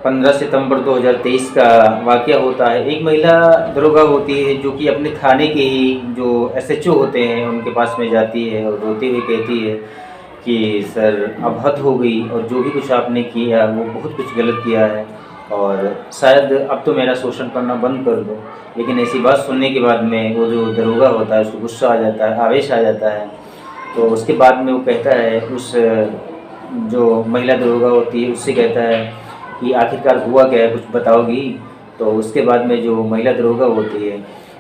15 सितंबर 2023 का वाक़या होता है। एक महिला दरोगा होती है जो कि अपने थाने के ही जो एसएचओ होते हैं उनके पास में जाती है और रोते हुए कहती है कि सर अब हद हो गई और जो भी कुछ आपने किया वो बहुत कुछ गलत किया है और शायद अब तो मेरा शोषण करना बंद कर दो। लेकिन ऐसी बात सुनने के बाद में वो जो दरोगा होता है उसको गुस्सा आ जाता है, आवेश आ जाता है। तो उसके बाद में वो कहता है उस जो महिला दरोगा होती है उससे कहता है कि आखिरकार हुआ क्या है, कुछ बताओगी? तो उसके बाद में जो महिला दरोगा होती है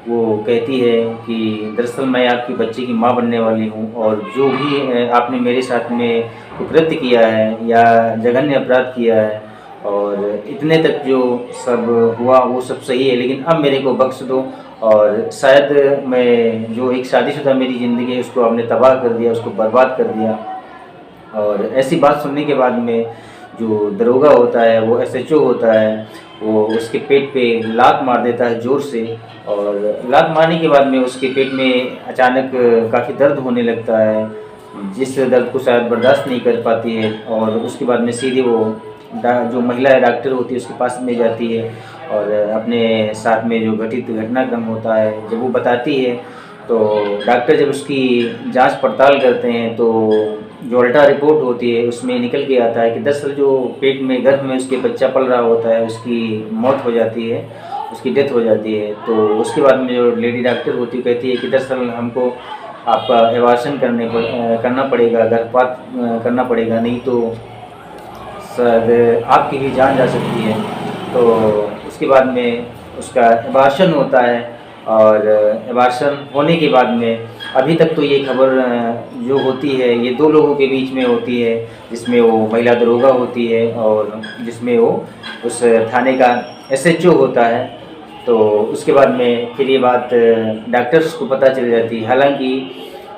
वो कहती है कि दरअसल मैं आपकी बच्ची की माँ बनने वाली हूँ और जो भी आपने मेरे साथ में कुकृत्य किया है या जघन्य अपराध किया है और इतने तक जो सब हुआ वो सब सही है, लेकिन अब मेरे को बख्श दो। और शायद मैं जो एक शादीशुदा मेरी ज़िंदगी है उसको आपने तबाह कर दिया, उसको बर्बाद कर दिया। और ऐसी बात सुनने के बाद में जो दरोगा होता है वो एसएचओ होता है वो उसके पेट पे लात मार देता है ज़ोर से। और लात मारने के बाद में उसके पेट में अचानक काफ़ी दर्द होने लगता है, जिस दर्द को शायद बर्दाश्त नहीं कर पाती है। और उसके बाद में सीधे वो जो महिला डॉक्टर होती है उसके पास में जाती है और अपने साथ में जो घटित घटनाक्रम होता है जब वो बताती है तो डॉक्टर जब उसकी जांच पड़ताल करते हैं तो जो अल्ट्रा रिपोर्ट होती है उसमें निकल के आता है कि दरअसल जो पेट में गर्भ में उसके बच्चा पल रहा होता है उसकी मौत हो जाती है, उसकी डेथ हो जाती है। तो उसके बाद में जो लेडी डॉक्टर होती है कहती है कि दरअसल हमको आपका एबार्शन करना पड़ेगा, गर्भपात करना पड़ेगा, नहीं तो शायद आपकी भी जान जा सकती है। तो उसके बाद में उसका एबार्शन होता है और एबार्शन होने के बाद में अभी तक तो ये खबर जो होती है ये दो लोगों के बीच में होती है, जिसमें वो महिला दरोगा होती है और जिसमें वो उस थाने का एसएचओ होता है। तो उसके बाद में फिर ये बात डॉक्टर्स को पता चल जाती है, हालांकि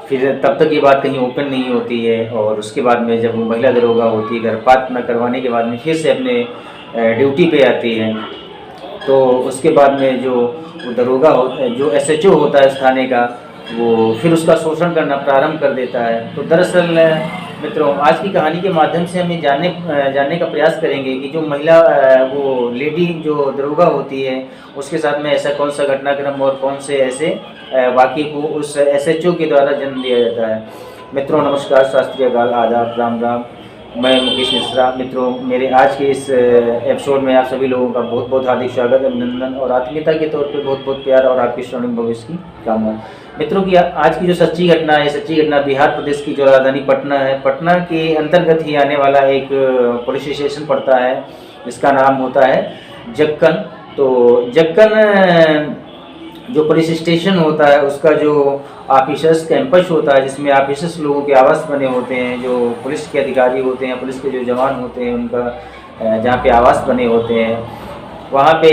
फिर तब तक ये बात कहीं ओपन नहीं होती है। और उसके बाद में जब वो महिला दरोगा होती है गर्भपात न करवाने के बाद में फिर से अपने ड्यूटी पे आती है। तो उसके बाद में जो दरोगा जो एसएचओ होता है उस थाने का वो फिर उसका शोषण करना प्रारंभ कर देता है। तो दरअसल मित्रों आज की कहानी के माध्यम से हम ये जानने का प्रयास करेंगे कि जो महिला वो लेडी जो दरोगा होती है उसके साथ में ऐसा कौन सा घटनाक्रम और कौन से ऐसे वाक़ये को उस एसएचओ के द्वारा जन्म दिया जाता है। मित्रों नमस्कार, शास्त्रीय काल, आदाब, राम राम। मैं मुकेश मिश्रा। मित्रों मेरे आज के इस एपिसोड में आप सभी लोगों का बहुत बहुत हार्दिक स्वागत, अभिनंदन और आत्मीयता के तौर पे बहुत बहुत प्यार और आपके स्वर्णिम भविष्य की कामना। मित्रों की आज की जो सच्ची घटना है, सच्ची घटना बिहार प्रदेश की जो राजधानी पटना है, पटना के अंतर्गत ही आने वाला एक पुलिस स्टेशन पड़ता है जिसका नाम होता है जक्कन। तो जक्कन जो पुलिस स्टेशन होता है उसका जो ऑफिसर्स कैंपस होता है जिसमें ऑफिसर्स लोगों के आवास बने होते हैं, जो पुलिस के अधिकारी होते हैं, पुलिस के जो जवान होते हैं उनका जहाँ पे आवास बने होते हैं, वहाँ पे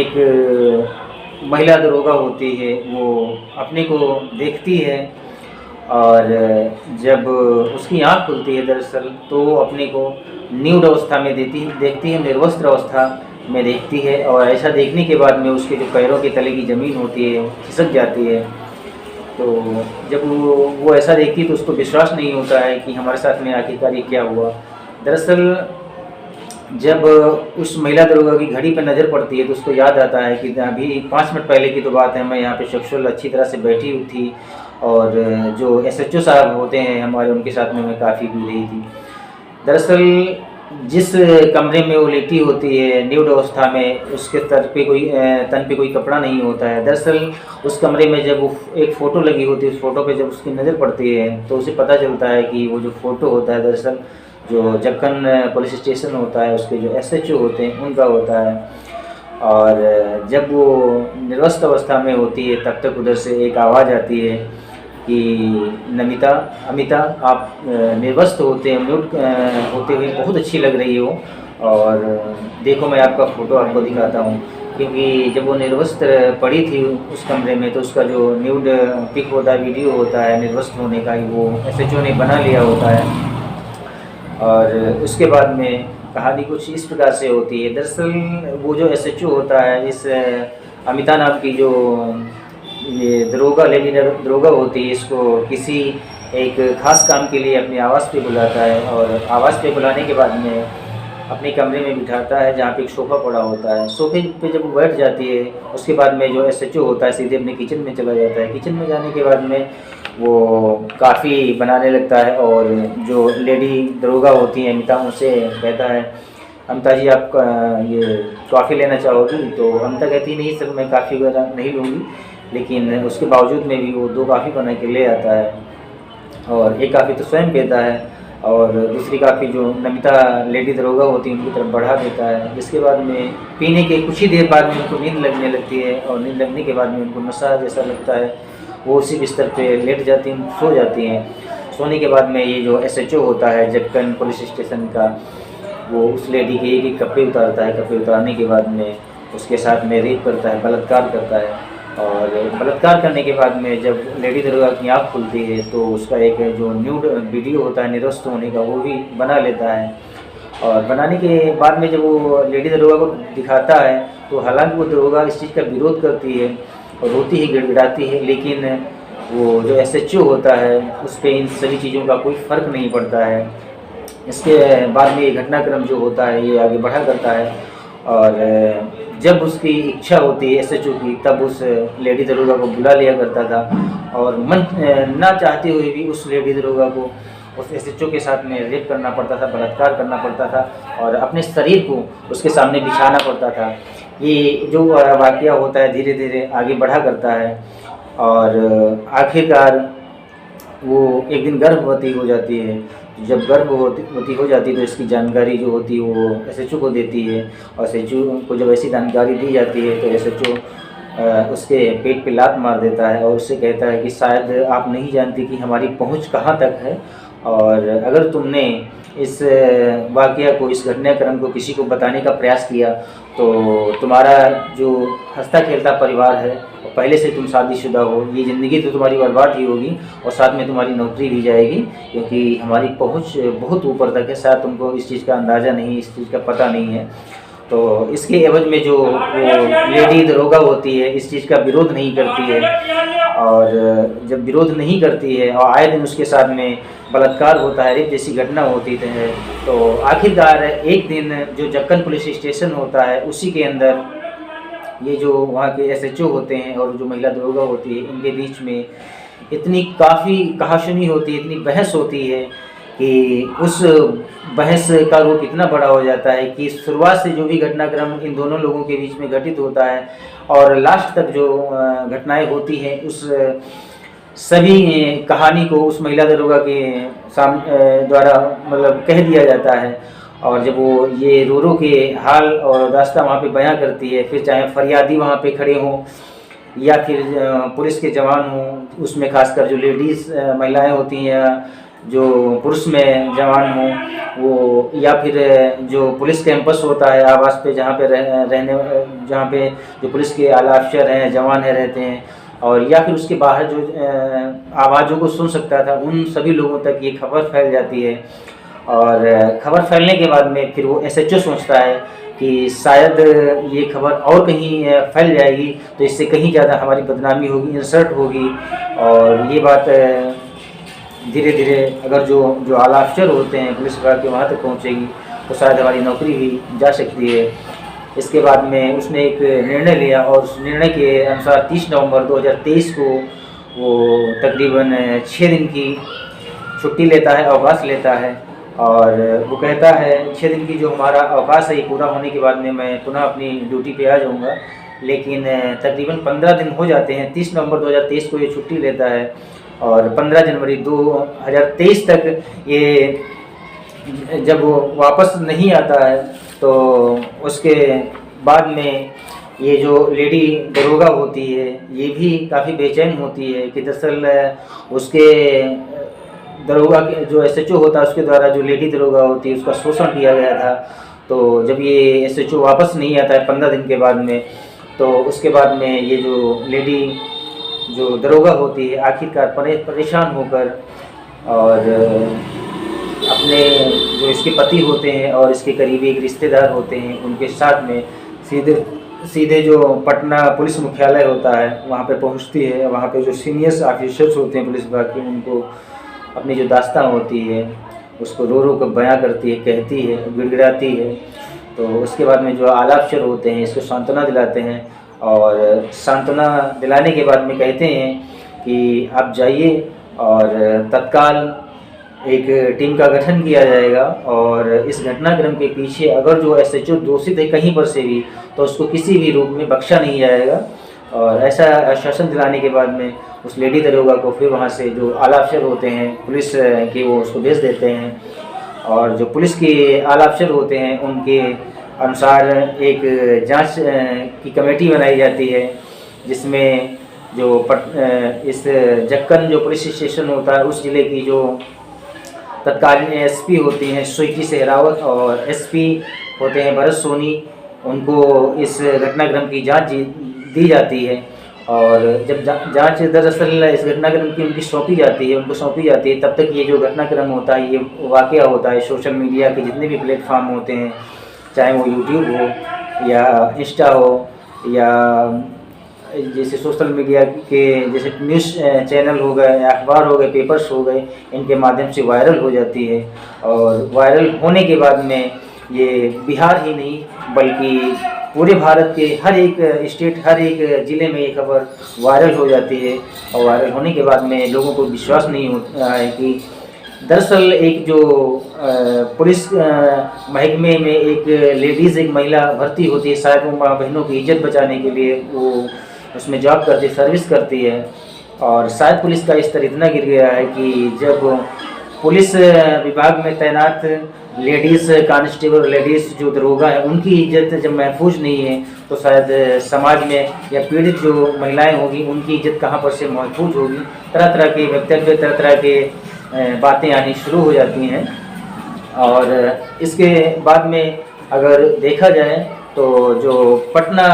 एक महिला दरोगा होती है। वो अपने को देखती है और जब उसकी आँख खुलती है दरअसल तो वो अपने को न्यूड अवस्था में देखती है, निर्वस्त्र अवस्था में देखती है। और ऐसा देखने के बाद में उसके जो पैरों के तले की ज़मीन होती है खिसक जाती है। तो जब वो ऐसा देखती है तो उसको विश्वास नहीं होता है कि हमारे साथ में आखिरकार ये क्या हुआ। दरअसल जब उस महिला दरोगा की घड़ी पर नज़र पड़ती है तो उसको याद आता है कि अभी 5 मिनट पहले की तो बात है, मैं यहाँ पे सेक्सुअल अच्छी तरह से बैठी हुई थी और जो एसएचओ साहब होते हैं हमारे उनके साथ में मैं काफ़ी पी रही थी। दरअसल जिस कमरे में वो लेटी होती है न्यूड अवस्था में उसके तन पे कोई कपड़ा नहीं होता है। दरअसल उस कमरे में जब वो एक फ़ोटो लगी होती है, उस फोटो पे जब उसकी नज़र पड़ती है तो उसे पता चलता है कि वो जो फ़ोटो होता है दरअसल जो जक्कन पुलिस स्टेशन होता है उसके जो एसएचओ होते हैं उनका होता है। और जब वो निर्वस्त अवस्था में होती है तब तक उधर से एक आवाज़ आती है कि नमिता, अमिता, आप निर्वस्त होते हैं, म्यूट होते हुए बहुत अच्छी लग रही हो और देखो मैं आपका फ़ोटो आपको दिखाता हूँ। क्योंकि जब वो निर्वस्त पड़ी थी उस कमरे में तो उसका जो न्यूड पिक होता है, वीडियो होता है निर्वस्त होने का, वो एसएचओ ने बना लिया होता है। और उसके बाद में कहानी कुछ इस प्रकार से होती है। दरअसल वो जो एसएचओ होता है, इस अमिता नाम की जो ये लेडी दरोगा होती है, इसको किसी एक ख़ास काम के लिए अपने आवास पे बुलाता है। और आवास पे बुलाने के बाद में अपने कमरे में बिठाता है जहाँ पे एक सोफ़ा पड़ा होता है। सोफ़े पे जब वो बैठ जाती है, उसके बाद में जो एसएचओ होता है सीधे अपने किचन में चला जाता है। किचन में जाने के बाद में वो काफ़ी बनाने लगता है और जो लेडी दरोगा होती हैं अमिता, उनसे कहता है, अमिता जी आप ये कॉफ़ी लेना चाहोगी? तो अमिता कहती है नहीं सर, मैं कॉफ़ी वगैरह नहीं लूँगी। लेकिन उसके बावजूद में भी वो 2 कॉफ़ी बना के ले आता है और एक कॉफ़ी तो स्वयं पीता है और दूसरी कॉफ़ी जो नमिता लेडी दरोगा होती है उनकी तरफ बढ़ा देता है। जिसके बाद में पीने के कुछ ही देर बाद में उनको नींद लगने लगती है और नींद लगने के बाद में उनको नशा जैसा लगता है। वो उसी बिस्तर पे लेट जाती हैं, सो जाती हैं। सोने के बाद में ये जो एसएचओ होता है जक्कन पुलिस स्टेशन का, वो उस लेडी के एक कपड़े उतारता है। कपड़े उतारने के बाद में उसके साथ में रेप करता है, बलात्कार करता है। और बलात्कार करने के बाद में जब लेडी दरोगा की आँख खुलती है तो उसका एक जो न्यूड वीडियो होता है निरस्त होने का, वो भी बना लेता है। और बनाने के बाद में जब वो लेडी दरोगा को दिखाता है तो हालांकि वो दरोगा इस चीज़ का विरोध करती है और रोती ही गिड़गिड़ाती है, लेकिन वो जो एसएचओ होता है उस पर इन सभी चीज़ों का कोई फ़र्क नहीं पड़ता है। इसके बाद में ये घटनाक्रम जो होता है ये आगे बढ़ा करता है और जब उसकी इच्छा होती है एसएचओ की, तब उस लेडी दरोगा को बुला लिया करता था और मन ना चाहते हुए भी उस लेडी दरोगा को उस एसएचओ के साथ में रेप करना पड़ता था, बलात्कार करना पड़ता था और अपने शरीर को उसके सामने बिछाना पड़ता था। ये जो वाक़या होता है धीरे धीरे आगे बढ़ा करता है और आखिरकार वो एक दिन गर्भवती हो जाती है। जब गर्भवती हो जाती है तो इसकी जानकारी जो होती है वो एसएचओ को देती है और एसएचओ को जब ऐसी जानकारी दी जाती है तो एसएचओ उसके पेट पे लात मार देता है और उससे कहता है कि शायद आप नहीं जानती कि हमारी पहुंच कहां तक है और अगर तुमने इस वाक़या को, इस घटनाक्रम को किसी को बताने का प्रयास किया तो तुम्हारा जो हंसता खेलता परिवार है और पहले से तुम शादीशुदा हो, ये ज़िंदगी तो तुम्हारी बर्बाद ही होगी और साथ में तुम्हारी नौकरी भी जाएगी, क्योंकि हमारी पहुंच बहुत ऊपर तक है। शायद तुमको इस चीज़ का अंदाज़ा नहीं, इस चीज़ का पता नहीं है। तो इसके एवज में जो वो लेडी दरोगा होती है इस चीज़ का विरोध नहीं करती है और जब विरोध नहीं करती है और आए दिन उसके साथ में बलात्कार होता है, रेप जैसी घटना होती है, तो आखिरकार एक दिन जो जक्कन पुलिस स्टेशन होता है उसी के अंदर ये जो वहाँ के एसएचओ होते हैं और जो महिला दरोगा होती है, इनके बीच में इतनी काफ़ी कहासुनी होती है, इतनी बहस होती है कि उस बहस का रूप इतना बड़ा हो जाता है कि शुरुआत से जो भी घटनाक्रम इन दोनों लोगों के बीच में घटित होता है और लास्ट तक जो घटनाएं होती हैं उस सभी कहानी को उस महिला दरोगा के द्वारा मतलब कह दिया जाता है। और जब वो ये रो रो के हाल और रास्ता वहाँ पे बयां करती है, फिर चाहे फरियादी वहाँ पे खड़े हों या फिर पुलिस के जवान हों, उसमें खासकर जो लेडीज़ महिलाएं होती हैं या जो पुरुष में जवान हों वो, या फिर जो पुलिस कैंपस होता है आवास पे जहाँ पे जहाँ पे जो पुलिस के आला अफसर हैं, जवान हैं रहते हैं, और या फिर उसके बाहर जो आवाज़ों को सुन सकता था, उन सभी लोगों तक ये खबर फैल जाती है। और खबर फैलने के बाद में फिर वो एसएचओ सोचता है कि शायद ये खबर और कहीं फैल जाएगी तो इससे कहीं ज़्यादा हमारी बदनामी होगी, इंसल्ट होगी, और ये बात धीरे धीरे अगर जो आला अफसर होते हैं पुलिस विभाग के वहाँ तक पहुँचेगी तो शायद हमारी नौकरी भी जा सकती है। इसके बाद में उसने एक निर्णय लिया और उस निर्णय के अनुसार 30 नवंबर 2023 को वो तकरीबन 6 दिन की छुट्टी लेता है, अवकाश लेता है, और वो कहता है 6 दिन की जो हमारा अवकाश है ये पूरा होने के बाद में मैं पुनः अपनी ड्यूटी पे आ जाऊँगा। लेकिन तकरीबन 15 दिन हो जाते हैं। 30 नवंबर 2023 को ये छुट्टी लेता है और 15 जनवरी 2023 तक ये जब वो वापस नहीं आता है तो उसके बाद में ये जो लेडी दरोगा होती है ये भी काफ़ी बेचैन होती है कि दरअसल उसके दरोगा के जो एसएचओ होता है उसके द्वारा जो लेडी दरोगा होती है उसका शोषण किया गया था। तो जब ये एसएचओ वापस नहीं आता है 15 दिन के बाद में, तो उसके बाद में ये जो लेडी जो दरोगा होती है आखिरकार परेशान होकर और अपने जो इसके पति होते हैं और इसके करीबी एक रिश्तेदार होते हैं उनके साथ में सीधे जो पटना पुलिस मुख्यालय होता है वहाँ पे पहुँचती है। वहाँ पे जो सीनियर ऑफिसर्स होते हैं पुलिस विभाग के, उनको अपनी जो दास्तान होती है उसको रो रो कर बयां करती है, कहती है, गिड़गिड़ाती है। तो उसके बाद में जो आलाप होते हैं इसको सांत्वना दिलाते हैं, और सांत्वना दिलाने के बाद में कहते हैं कि आप जाइए और तत्काल एक टीम का गठन किया जाएगा, और इस घटनाक्रम के पीछे अगर जो एसएचओ दोषित है कहीं पर से भी, तो उसको किसी भी रूप में बख्शा नहीं जाएगा। और ऐसा आश्वासन दिलाने के बाद में उस लेडी दरोगा को फिर वहाँ से जो आला अफसर होते हैं पुलिस के, वो उसको भेज देते हैं, और जो पुलिस के आला अफसर होते हैं उनके अनुसार एक जांच की कमेटी बनाई जाती है, जिसमें जो इस जक्कन जो पुलिस स्टेशन होता है उस ज़िले की जो तत्कालीन एसपी होती हैं स्वीटी सहरावत और एसपी होते हैं भरत सोनी, उनको इस घटनाक्रम की जांच दी जाती है। और जब जांच दरअसल इस घटनाक्रम की उनको सौंपी जाती है, तब तक ये जो घटनाक्रम होता है, ये वाक़या होता है, सोशल मीडिया के जितने भी प्लेटफॉर्म होते हैं, चाहे वो यूट्यूब हो या इंस्टा हो या जैसे सोशल मीडिया के जैसे न्यूज़ चैनल हो गए, अखबार हो गए, पेपर्स हो गए, इनके माध्यम से वायरल हो जाती है। और वायरल होने के बाद में ये बिहार ही नहीं बल्कि पूरे भारत के हर एक स्टेट, हर एक ज़िले में ये खबर वायरल हो जाती है। और वायरल होने के बाद में लोगों को विश्वास नहीं होता है कि दरअसल एक जो पुलिस महकमे में एक लेडीज़, एक महिला भर्ती होती है, शायद वो माँ बहनों की इज्जत बचाने के लिए वो उसमें जॉब करती, सर्विस करती है। और शायद पुलिस का स्तर इतना गिर गया है कि जब पुलिस विभाग में तैनात लेडीज़ कांस्टेबल, लेडीज़ जो दरोगा है, उनकी इज्जत जब महफूज नहीं है, तो शायद समाज में या पीड़ित जो महिलाएं होगी उनकी इज्जत कहाँ पर से महफूज होगी। तरह तरह के वक्तव्य, तरह तरह के बातें आनी शुरू हो जाती हैं। और इसके बाद में अगर देखा जाए तो जो पटना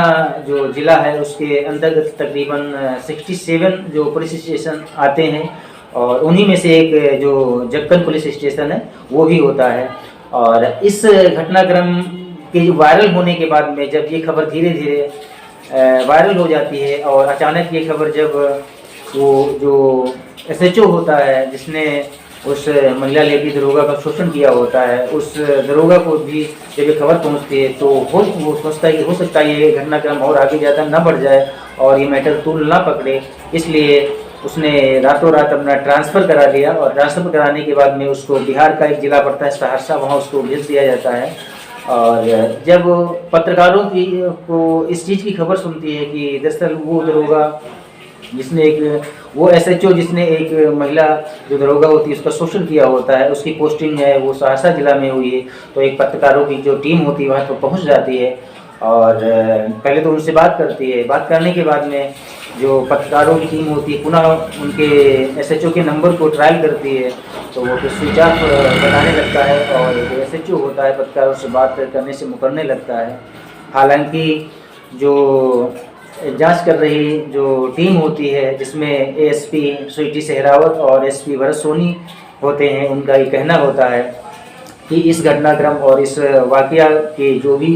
जो ज़िला है उसके अंतर्गत तकरीबन 67 जो पुलिस स्टेशन आते हैं, और उन्हीं में से एक जो जक्कन पुलिस स्टेशन है वो भी होता है। और इस घटनाक्रम के जो वायरल होने के बाद में जब ये खबर धीरे धीरे वायरल हो जाती है, और अचानक ये खबर जब वो जो एसएचओ होता है जिसने उस महिला लेडी दरोगा का शोषण किया होता है, उस दरोगा को भी जब ये खबर पहुंचती है तो वो सोचता है कि हो सकता है ये घटनाक्रम और आगे ज़्यादा ना बढ़ जाए और ये मैटर तूल ना पकड़े, इसलिए उसने रातों रात अपना ट्रांसफ़र करा लिया। और ट्रांसफ़र कराने के बाद में उसको बिहार का एक ज़िला पड़ता है सहरसा, वहाँ उसको भेज दिया जाता है। और जब पत्रकारों की को इस चीज़ की खबर सुनती है कि दरअसल वो दरोगा जिसने एक वो एसएचओ जिसने एक महिला जो दरोगा होती है उसका शोषण किया होता है, उसकी पोस्टिंग है वो सहरसा जिला में हुई है, तो एक पत्रकारों की जो टीम होती है वहाँ पर पहुँच जाती है और पहले तो उनसे बात करती है। बात करने के बाद में जो पत्रकारों की टीम होती है पुनः उनके एसएचओ के नंबर को ट्रायल करती है, तो वो फिर स्विच ऑफ बताने लगता है और जो एसएचओ होता है पत्रकारों से बात करने से मुकरने लगता है। हालांकि जो जांच कर रही जो टीम होती है जिसमें एएसपी स्वीटी सहरावत और एसपी भरत सोनी होते हैं, उनका ये कहना होता है कि इस घटनाक्रम और इस वाकया के जो भी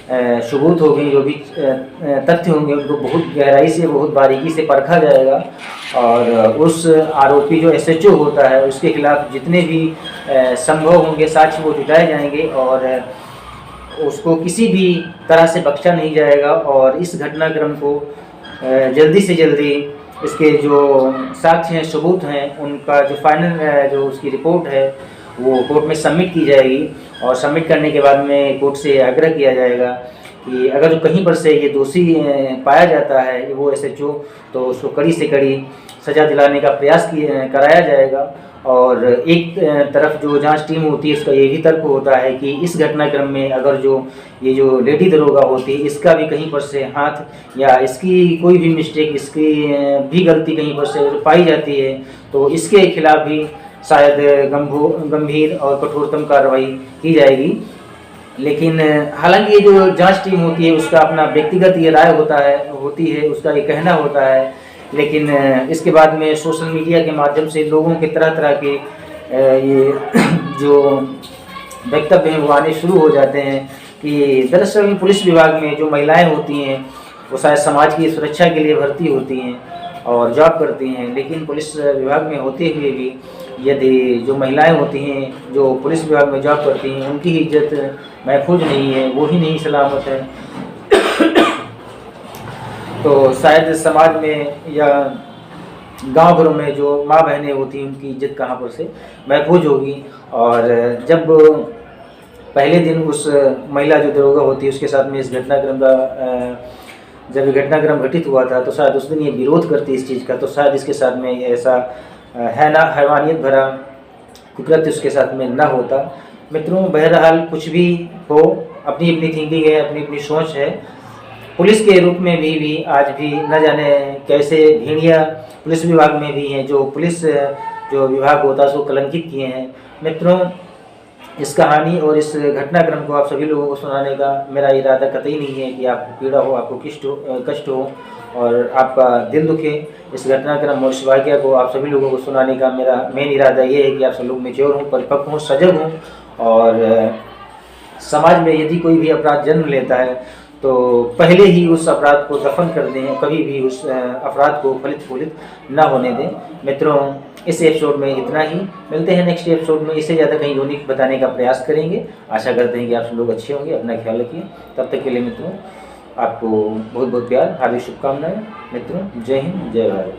सबूत होंगे, जो भी तथ्य होंगे, उनको बहुत गहराई से, बहुत बारीकी से परखा जाएगा और उस आरोपी जो एसएचओ होता है उसके खिलाफ जितने भी संभव होंगे साक्ष्य वो जुटाए जाएंगे और उसको किसी भी तरह से बख्शा नहीं जाएगा। और इस घटनाक्रम को जल्दी से जल्दी इसके जो साक्ष्य हैं, सबूत हैं, उनका जो फाइनल जो उसकी रिपोर्ट है वो कोर्ट में सबमिट की जाएगी और सबमिट करने के बाद में कोर्ट से आग्रह किया जाएगा कि अगर जो कहीं पर से ये दोषी पाया जाता है वो एसएचओ, तो उसको कड़ी से कड़ी सज़ा दिलाने का प्रयास कराया जाएगा। और एक तरफ जो जांच टीम होती है इसका ये भी तर्क होता है कि इस घटनाक्रम में अगर जो ये जो लेडी दरोगा होती है इसका भी कहीं पर से हाथ या इसकी कोई भी मिस्टेक, इसकी भी गलती कहीं पर से पाई जाती है तो इसके खिलाफ भी शायद गंभीर और कठोरतम कार्रवाई की जाएगी। लेकिन हालांकि ये जो जांच टीम होती है उसका अपना व्यक्तिगत ये राय होती है, उसका ये कहना होता है, लेकिन इसके बाद में सोशल मीडिया के माध्यम से लोगों के तरह तरह के ये जो वक्तव्य हैं वो आने शुरू हो जाते हैं कि दरअसल पुलिस विभाग में जो महिलाएं होती हैं वो शायद समाज की सुरक्षा के लिए भर्ती होती हैं और जॉब करती हैं, लेकिन पुलिस विभाग में होते हुए भी यदि जो महिलाएं होती हैं जो पुलिस विभाग में जॉब करती हैं उनकी इज्जत महफूज नहीं है, वो ही नहीं सलामत है, तो शायद समाज में या गांव घरों में जो माँ बहनें होती हैं उनकी इज्जत कहाँ पर से महफूज होगी। और जब पहले दिन उस महिला जो दरोगा होती है उसके साथ में इस घटनाक्रम का जब ये घटनाक्रम घटित हुआ था तो शायद उस दिन ये विरोध करती इस चीज़ का, तो शायद इसके साथ में ऐसा है ना हैवानियत भरा कुकृत्य उसके साथ में ना होता। मित्रों, बहरहाल कुछ भी हो, अपनी अपनी थिंकिंग है, अपनी अपनी सोच है। पुलिस के रूप में भी आज भी न जाने कैसे भेड़िया पुलिस विभाग में भी हैं जो पुलिस जो विभाग होता है उसको कलंकित किए हैं। मित्रों, इस कहानी और इस घटनाक्रम को आप सभी लोगों को सुनाने का मेरा इरादा कतई नहीं है कि आपको पीड़ा हो, आपको कष्ट हो और आपका दिल दुखे। इस घटनाक्रम और इस वाक़या को आप सभी लोगों को सुनाने का मेरा मेन इरादा ये है कि आप सब लोग मैच्योर हों, परिपक्व हों, सजग हों और समाज में यदि कोई भी अपराध जन्म लेता है तो पहले ही उस अपराध को दफन कर दें, कभी भी उस अपराध को फलित फूलित ना होने दें। मित्रों, इस एपिसोड में इतना ही, मिलते हैं नेक्स्ट एपिसोड में, इससे ज़्यादा कहीं यूनिक बताने का प्रयास करेंगे। आशा करते हैं कि आप सब लोग अच्छे होंगे, अपना ख्याल रखिए। तब तक के लिए मित्रों आपको बहुत बहुत प्यार, हार्दिक शुभकामनाएं। मित्रों, जय हिंद, जय भारत।